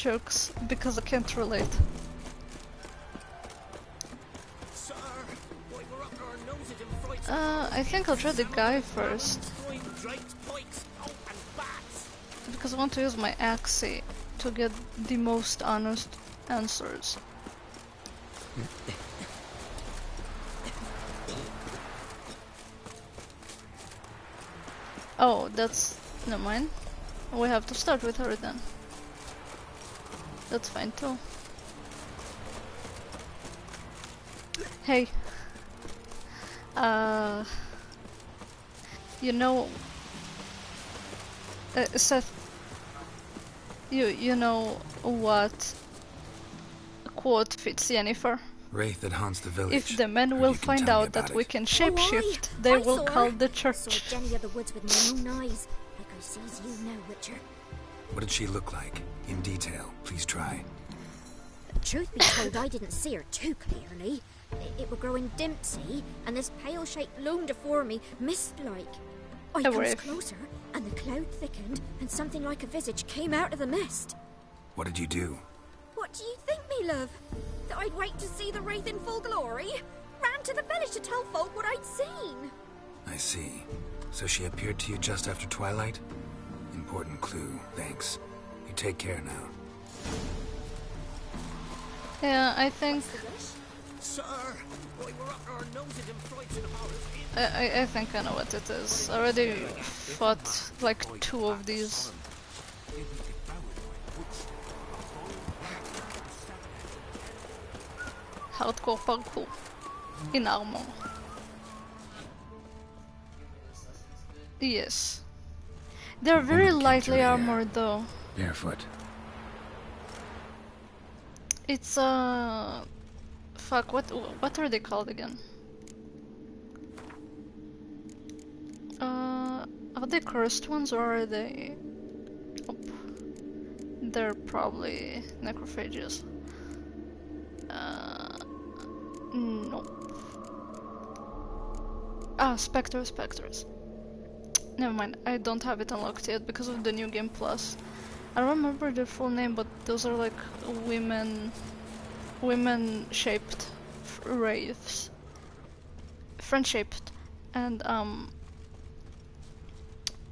jokes because I can't relate. I think I'll try the guy first. Because I want to use my axe to get the most honest answers. Oh, that's... never mind. We have to start with her then. That's fine too. Hey. You know... Seth... You know what quote fits Yennefer? Wraith that haunts the village. If the men will find out that we can shapeshift, they will call the church. Saw Jenny of the woods with my own eyes, like I sees you now, Witcher. What did she look like? In detail, please try. Truth be told, I didn't see her too clearly. It were growing dim, see, and this pale shape loomed afore me, mist-like. I comes closer, and the cloud thickened, and something like a visage came out of the mist. What did you do? What do you think, me love? That I'd wait to see the wraith in full glory? Ran to the village to tell folk what I'd seen. I see. So she appeared to you just after twilight? Important clue, thanks. You take care now. Yeah, I think... Sir, we were up our noses in frights and horrors. I think I know what it is. I already fought like 2 of these. Hardcore parkour in armor. Yes. They're very lightly armored though. Barefoot. It's fuck, what are they called again? Are they cursed ones or are they... Oh, they're probably necrophages. No. Ah, specters. Never mind, I don't have it unlocked yet because of the new game plus. I don't remember their full name, but those are like women-shaped wraiths. Friend-shaped. And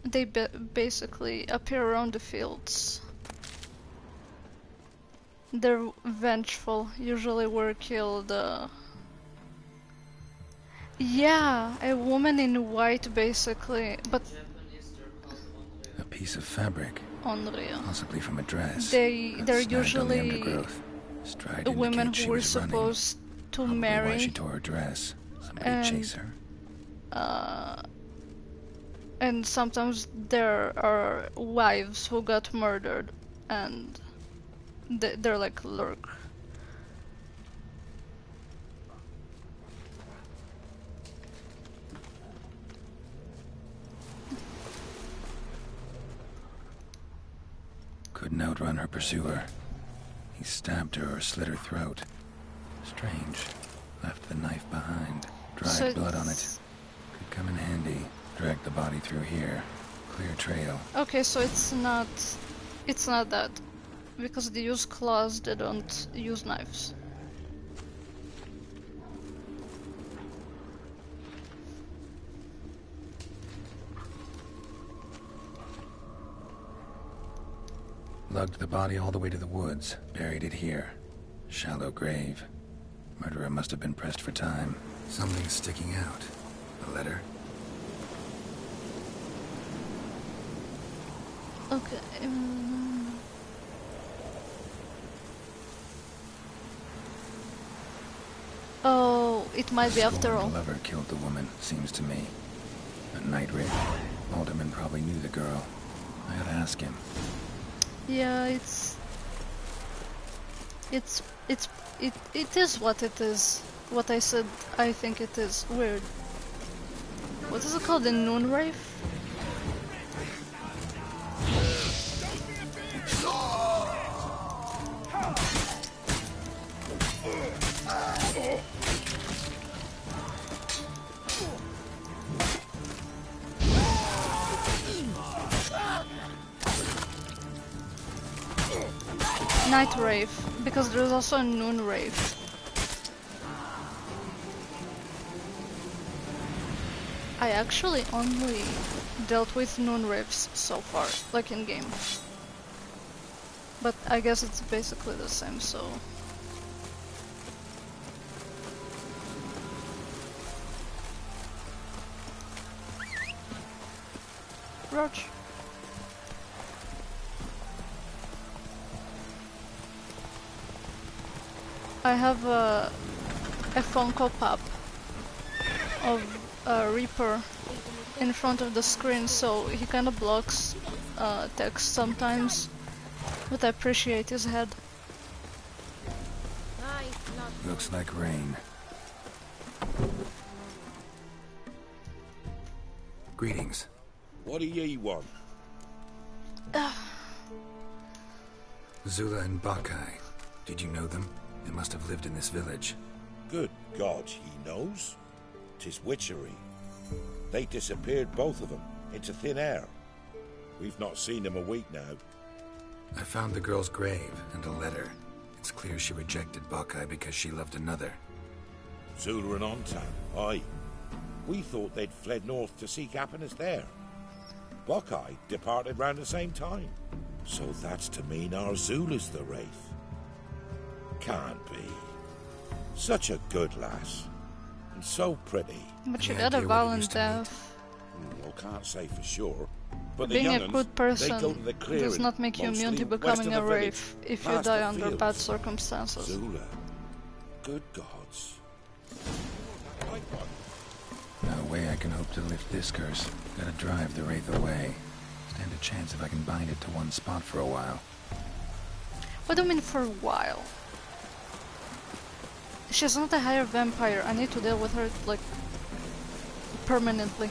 they basically appear around the fields. They're vengeful. Usually we're killed. Yeah, a woman in white basically, but a piece of fabric. Unreal. Possibly from a dress. They're usually the women who were supposed to marry. Why she tore her dress. Somebody chase her. And sometimes there are wives who got murdered, and they're like lurk. Couldn't outrun her pursuer. He stabbed her or slit her throat. Strange. Left the knife behind. Dried blood on it. Could come in handy. Drag the body through here. Clear trail. Okay, so it's not that. Because they use claws, they don't use knives. Lugged the body all the way to the woods. Buried it here. Shallow grave. Murderer must have been pressed for time. Something's sticking out. A letter? Okay. Oh, it might be after all. The lover killed the woman, seems to me. A night raid. Alderman probably knew the girl. I ought to ask him. Yeah, it is what it is. What I said, I think it is. Weird. What is it called? The Noon Wraith? Night Rave, because there's also a Noon Rave. I actually only dealt with Noon Raves so far, like in game. But I guess it's basically the same, so... Roach. I have a Funko Pop of Reaper in front of the screen, so he kind of blocks text sometimes, but I appreciate his head. Looks like rain. Greetings. What do ye want? Zula and Bakai. Did you know them? They must have lived in this village. Good God, he knows. 'Tis witchery. They disappeared, both of them, into thin air. We've not seen them a week now. I found the girl's grave and a letter. It's clear she rejected Bakai because she loved another. Zula and Ontan, aye. We thought they'd fled north to seek happiness there. Bakai departed round the same time. So that's to mean our Zula's the Wraith. Can't be. Such a good lass. And so pretty. But she had a violent death. Well, can't say for sure. But Being the a good person does not make you immune to becoming a Wraith if you die under bad circumstances. Zula. Good gods. No way I can hope to lift this curse. Gotta drive the Wraith away. Stand a chance if I can bind it to one spot for a while. What do you mean for a while? She's not a higher vampire. I need to deal with her, like, permanently.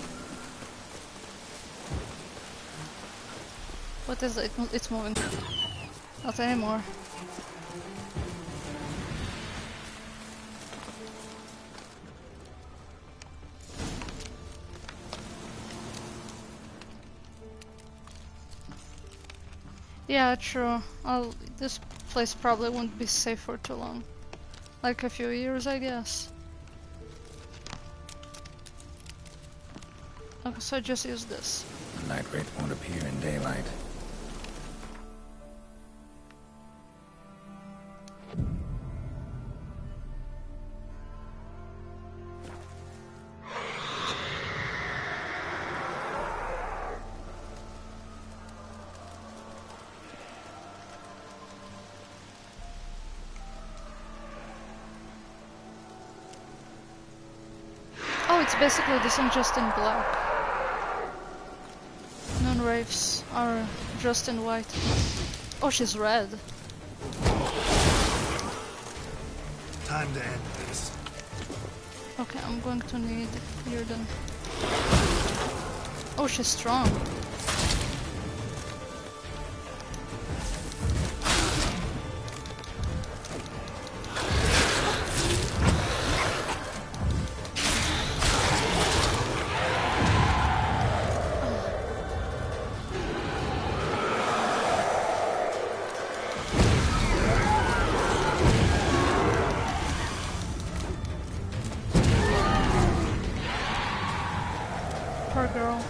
What is it? It's moving. Not anymore. Yeah, true. This place probably won't be safe for too long. Like a few years, I guess. Okay, so I just use this. The Night Wraith won't appear in daylight. Oh, it's basically the same, just in black. Noon Wraiths are dressed in white. Oh, she's red. Time to end this. Okay, I'm going to need Yrden. Oh, she's strong. Poor girl.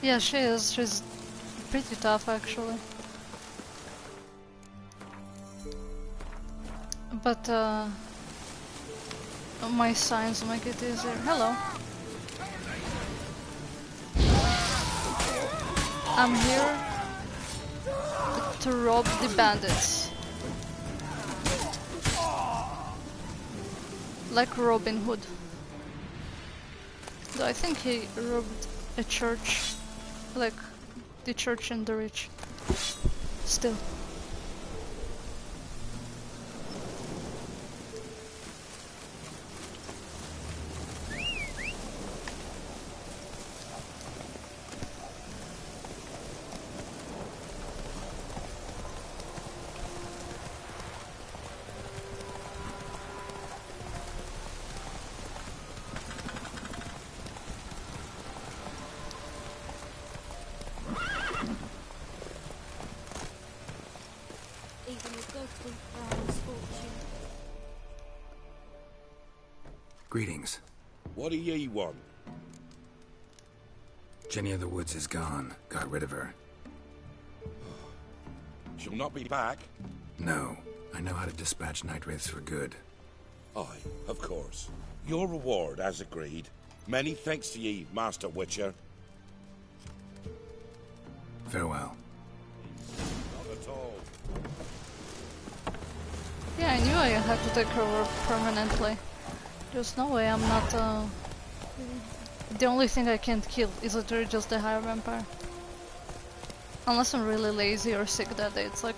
Yeah, she is. She's pretty tough, actually. But, my signs make it easier. Hello. I'm here to rob the bandits. Like Robin Hood. Though I think he robbed a church. Like the church and the rich. Still. Greetings. What do ye want? Jenny of the Woods is gone. Got rid of her. She'll not be back. No. I know how to dispatch night wraiths for good. Aye, of course. Your reward, as agreed. Many thanks to ye, Master Witcher. Farewell. Not at all. Yeah, I knew I had to take her over permanently. There's no way I'm not, the only thing I can't kill is literally just the higher vampire. Unless I'm really lazy or sick that day, it's like,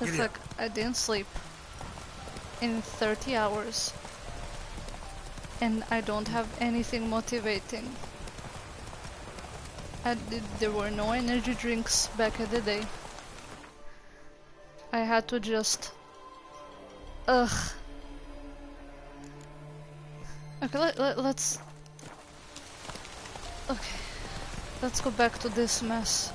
It's like, I didn't sleep in 30 hours. And I don't have anything motivating. There were no energy drinks back in the day. I had to just... Ugh. Okay, let's... Okay. Let's go back to this mess.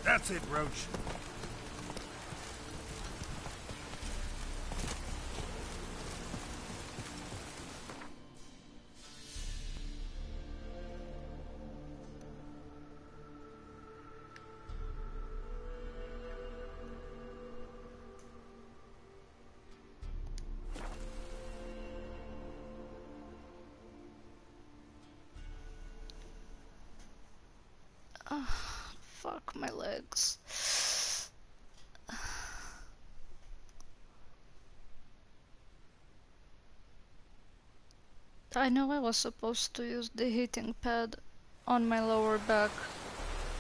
That's it, Roach. Fuck my legs. I know I was supposed to use the heating pad on my lower back,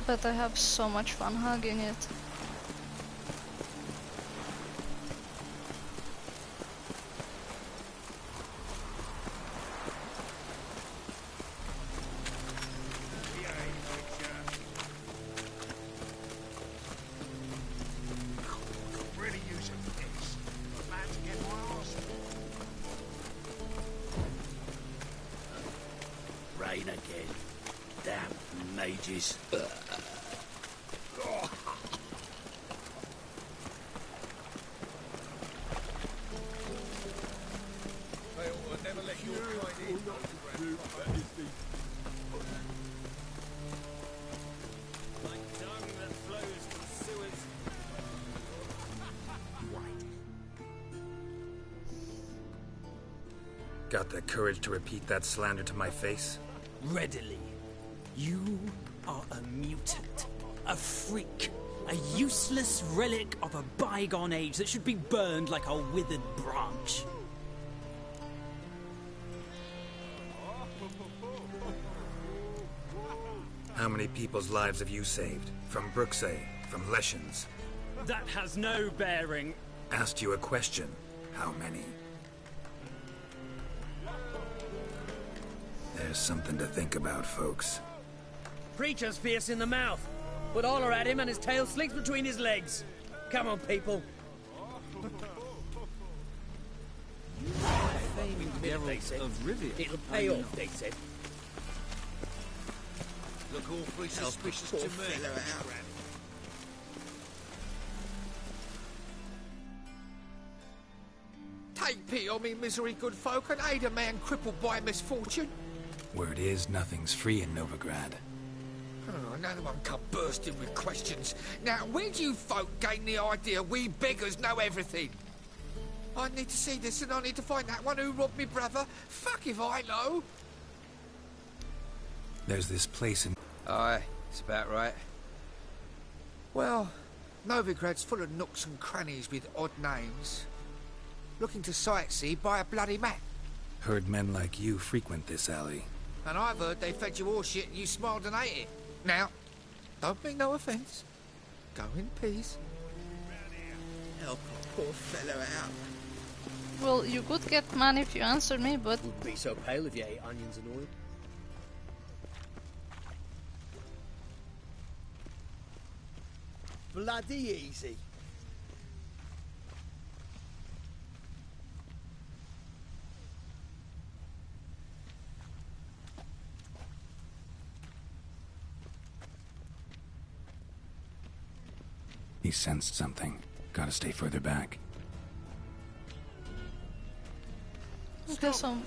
but I have so much fun hugging it. Again. Damn mages. Got the courage to repeat that slander to my face? Readily. You are a mutant, a freak, a useless relic of a bygone age that should be burned like a withered branch. How many people's lives have you saved? From Bruxay, from Leshens? That has no bearing. Asked you a question. How many? There's something to think about, folks. Preacher's fierce in the mouth. Would holler at him and his tail slicks between his legs. Come on, people. They said. It'll pay off, they said. Look awfully suspicious to me. Take pity on me, misery, good folk, and aid a man crippled by misfortune. Word is, nothing's free in Novigrad. Oh, another one come bursting with questions. Now, where do you folk gain the idea we beggars know everything? I need to see this, and I need to find that one who robbed me brother. Fuck if I know. There's this place in... Aye, it's about right. Well, Novigrad's full of nooks and crannies with odd names. Looking to sightsee, buy a bloody map. Heard men like you frequent this alley. And I've heard they fed you all shit and you smiled and ate it. Now, don't mean no offence. Go in peace. Help a poor fellow out. Well, you could get money if you answered me, but... Wouldn't be so pale if you ate onions and oil. Bloody easy. He sensed something. Gotta stay further back. There's some...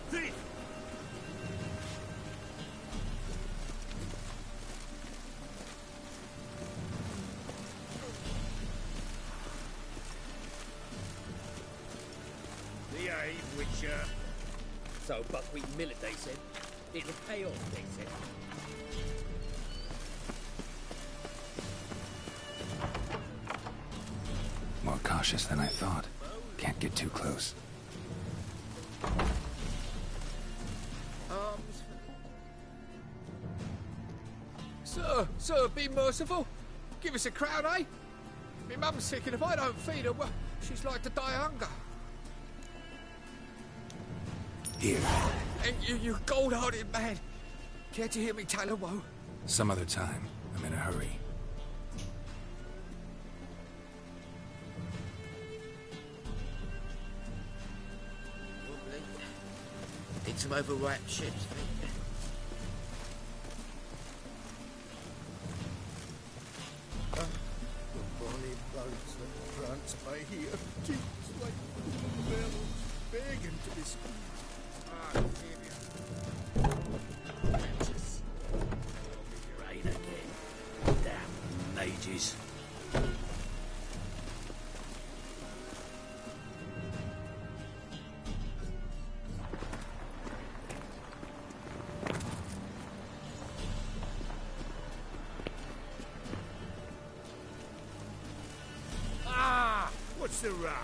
Behave, Witcher. So buckwheat millet, they said. It'll pay off, they said. More cautious than I thought. Can't get too close. Sir, be merciful. Give us a crown, eh? My mum's sick, and if I don't feed her, well, she's like to die of hunger. Here. And you gold-hearted man. Care to hear me tell a woe? Some other time. I'm in a hurry. Need some overripe ships, mate. The bonny boats that prance by here, keeps like bells, begging to be squeezed. Rain again. Damn mages. What's the rush?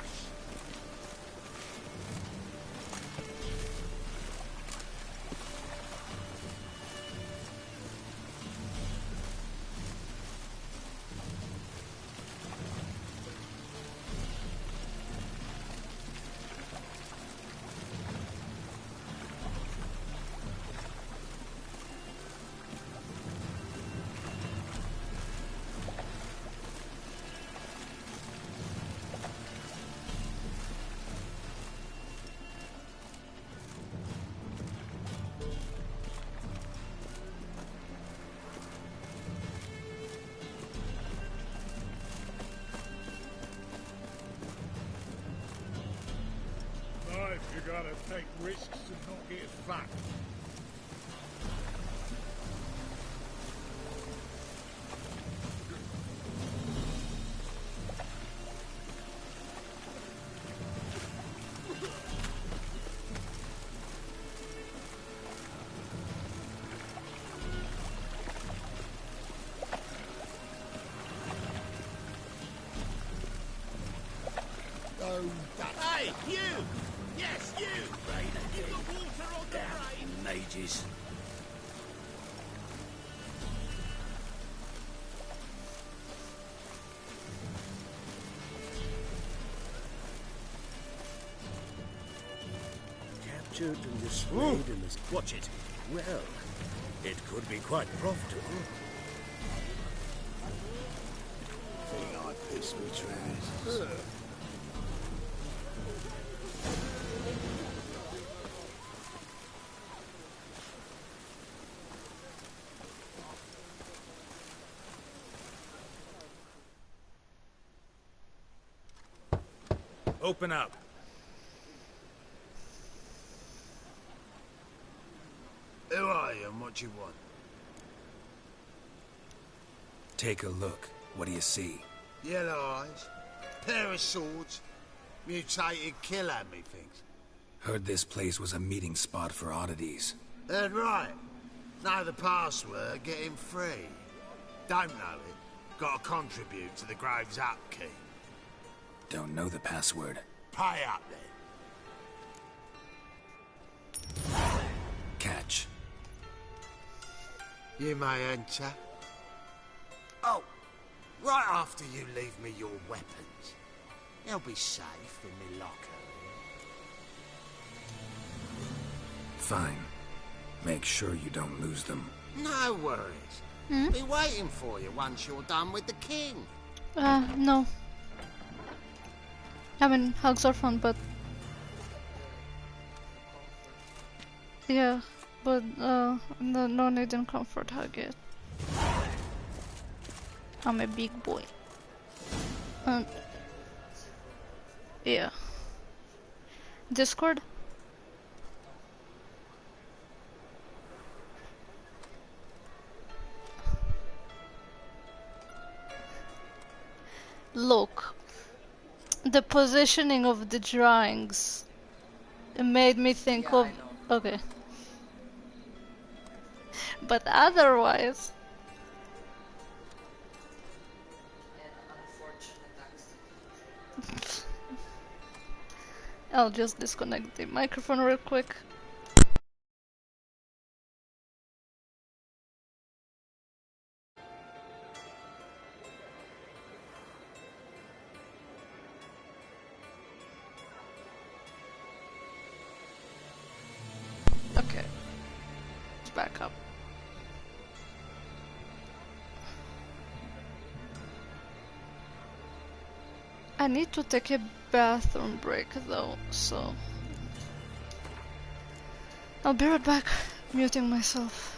You gotta take risks and not get fat. Hey, you! Yes, you! Rain again. The water on the rain. Mages. Captured and displayed in this. Watch it. Well, it could be quite profitable. Thing I piss me trousers. Open up. Who are you and what you want? Take a look. What do you see? Yellow eyes, pair of swords, mutated killer, methinks. Heard this place was a meeting spot for oddities. Heard right. Know the password, get him free. Don't know it, gotta contribute to the Grave's upkeep. Don't know the password. Pay up then. Catch. You may enter. Oh, right after you leave me your weapons. They'll be safe in me locker. Fine. Make sure you don't lose them. No worries. Be waiting for you once you're done with the king. No. I mean, hugs are fun, but... Yeah, but, no need in comfort hug yet. I'm a big boy. And... yeah. Discord? Look, the positioning of the drawings, it made me think of... okay. But otherwise... I'll just disconnect the microphone real quick. Okay. It's back up. I need to take a bathroom break though, so... I'll be right back, muting myself.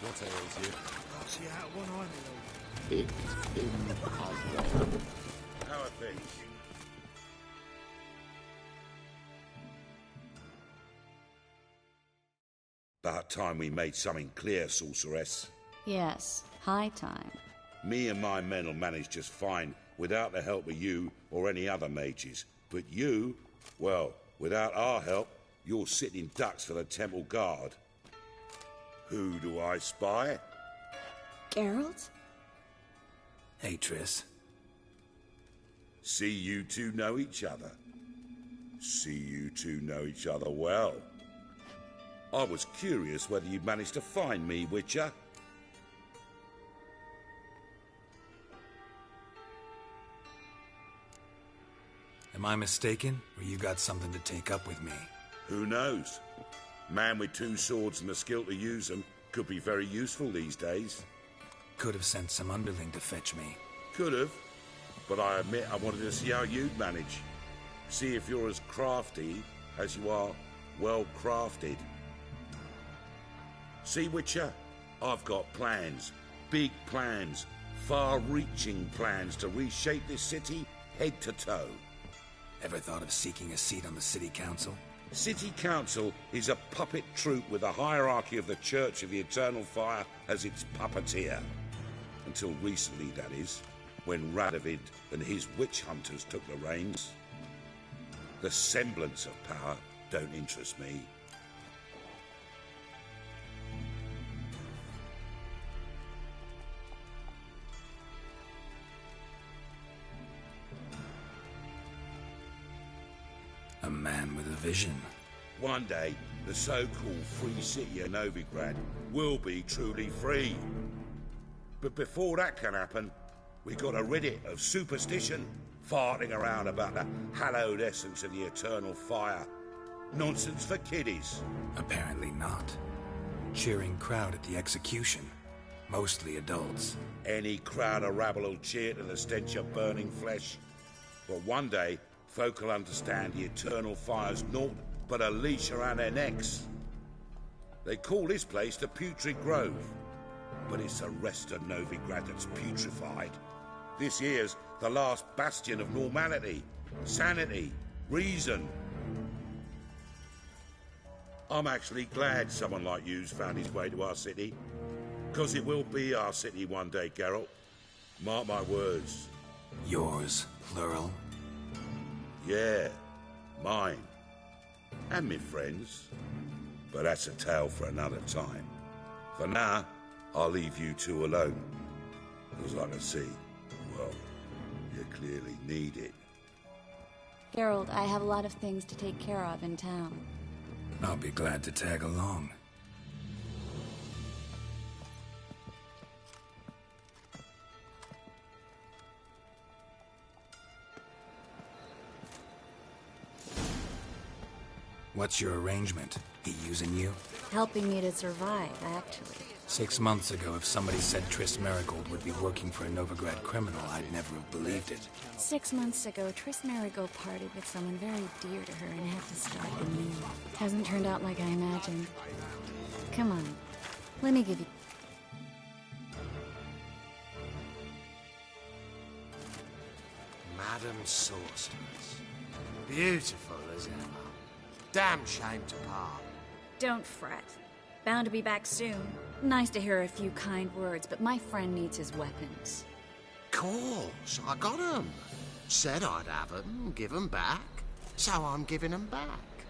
What ails you? I'll see out one eye, It's impossible. How are things? About time we made something clear, sorceress. Yes, high time. Me and my men will manage just fine without the help of you or any other mages. But you, well, without our help, you're sitting ducks for the temple guard. Who do I spy? Geralt? Hey, Triss. See you two know each other. See you two know each other well. I was curious whether you'd managed to find me, Witcher. Am I mistaken, or you got something to take up with me? Who knows? Man with two swords and the skill to use them could be very useful these days. Could have sent some underling to fetch me. Could have, but I admit I wanted to see how you'd manage. See if you're as crafty as you are well crafted. See, Witcher, I've got plans. Big plans. Far-reaching plans to reshape this city head to toe. Ever thought of seeking a seat on the city council? City Council is a puppet troupe with the hierarchy of the Church of the Eternal Fire as its puppeteer. Until recently, that is, when Radovid and his witch hunters took the reins. The semblance of power don't interest me. A man with a vision. One day, the so-called free city of Novigrad will be truly free. But before that can happen, we gotta rid it of superstition, farting around about the hallowed essence of the eternal fire. Nonsense for kiddies. Apparently not. Cheering crowd at the execution. Mostly adults. Any crowd of rabble will cheer to the stench of burning flesh. But one day, folk will understand the eternal fire's naught but a leash around their necks. They call this place the Putrid Grove, but it's the rest of Novigrad that's putrefied. This here's the last bastion of normality, sanity, reason. I'm actually glad someone like you's found his way to our city, because it will be our city one day, Geralt. Mark my words. Yours, plural? Yeah, mine. And me friends. But that's a tale for another time. For now, I'll leave you two alone. Because I can see, well, you clearly need it. Geralt, I have a lot of things to take care of in town. I'll be glad to tag along. What's your arrangement? He using you? Helping me to survive, actually. 6 months ago, if somebody said Triss Merigold would be working for a Novigrad criminal, I'd never have believed it. 6 months ago, Triss Merigold parted with someone very dear to her and had to start anew. Hasn't turned out like I imagined. Come on, let me give you... Madam Sorceress. Beautiful as ever. Damn shame to part. Don't fret. Bound to be back soon. Nice to hear a few kind words, but my friend needs his weapons. Course, I got 'em. Said I'd have 'em, give 'em back. So I'm giving 'em back.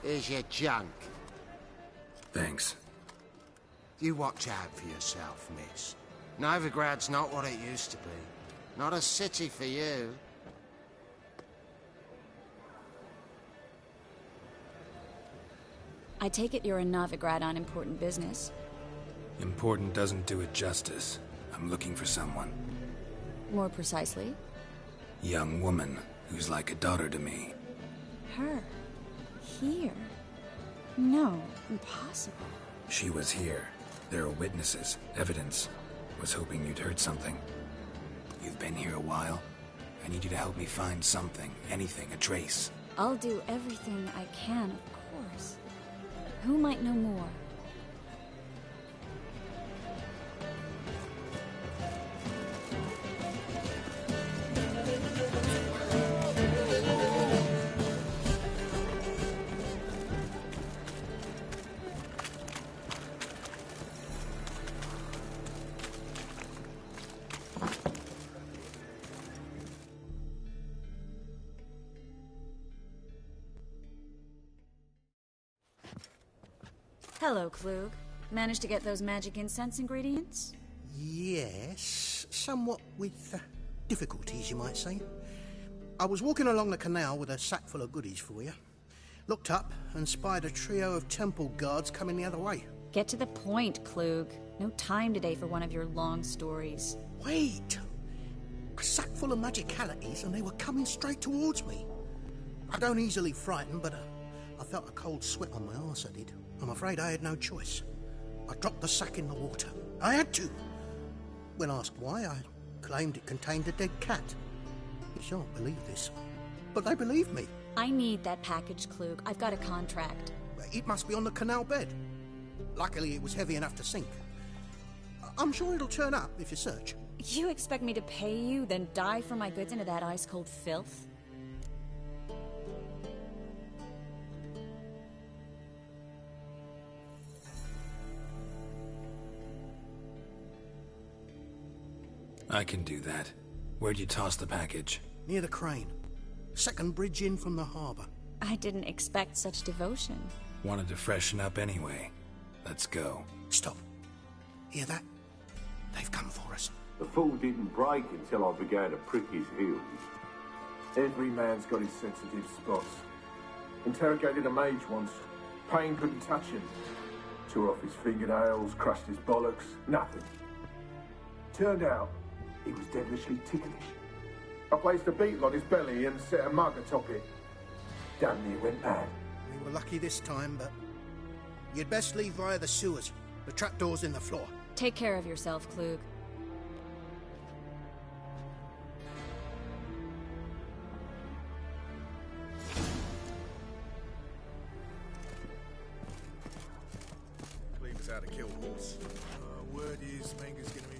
Here's your junk. Thanks. You watch out for yourself, miss. Novigrad's not what it used to be. Not a city for you. I take it you're in Novigrad on important business. Important doesn't do it justice. I'm looking for someone. More precisely? Young woman who's like a daughter to me. Her? Here? No, impossible. She was here. There are witnesses, evidence. Was hoping you'd heard something. You've been here a while. I need you to help me find something, anything, a trace. I'll do everything I can, of course. Who might know more? Hello, Klug. Managed to get those magic incense ingredients? Yes, somewhat with difficulties, you might say. I was walking along the canal with a sack full of goodies for you. Looked up and spied a trio of temple guards coming the other way. Get to the point, Klug. No time today for one of your long stories. Wait! A sack full of magicalities and they were coming straight towards me. I don't easily frighten, but I felt a cold sweat on my arse, I did. I'm afraid I had no choice. I dropped the sack in the water. I had to. When asked why, I claimed it contained a dead cat. You shan't believe this, but they believed me. I need that package, Klug. I've got a contract. It must be on the canal bed. Luckily, it was heavy enough to sink. I'm sure it'll turn up if you search. You expect me to pay you, then dive for my goods into that ice-cold filth? I can do that. Where'd you toss the package? Near the crane. Second bridge in from the harbour. I didn't expect such devotion. Wanted to freshen up anyway. Let's go. Stop. Hear that? They've come for us. The fool didn't break until I began to prick his heels. Every man's got his sensitive spots. Interrogated a mage once. Pain couldn't touch him. Tore off his fingernails, crushed his bollocks, nothing. Turned out, he was devilishly ticklish. I placed a beetle on his belly and set a mug atop it. Damn near went mad. We were lucky this time, but you'd best leave via the sewers. The trapdoor's in the floor. Take care of yourself, Klug. Cleaver's out to kill horse. Word is Manga's gonna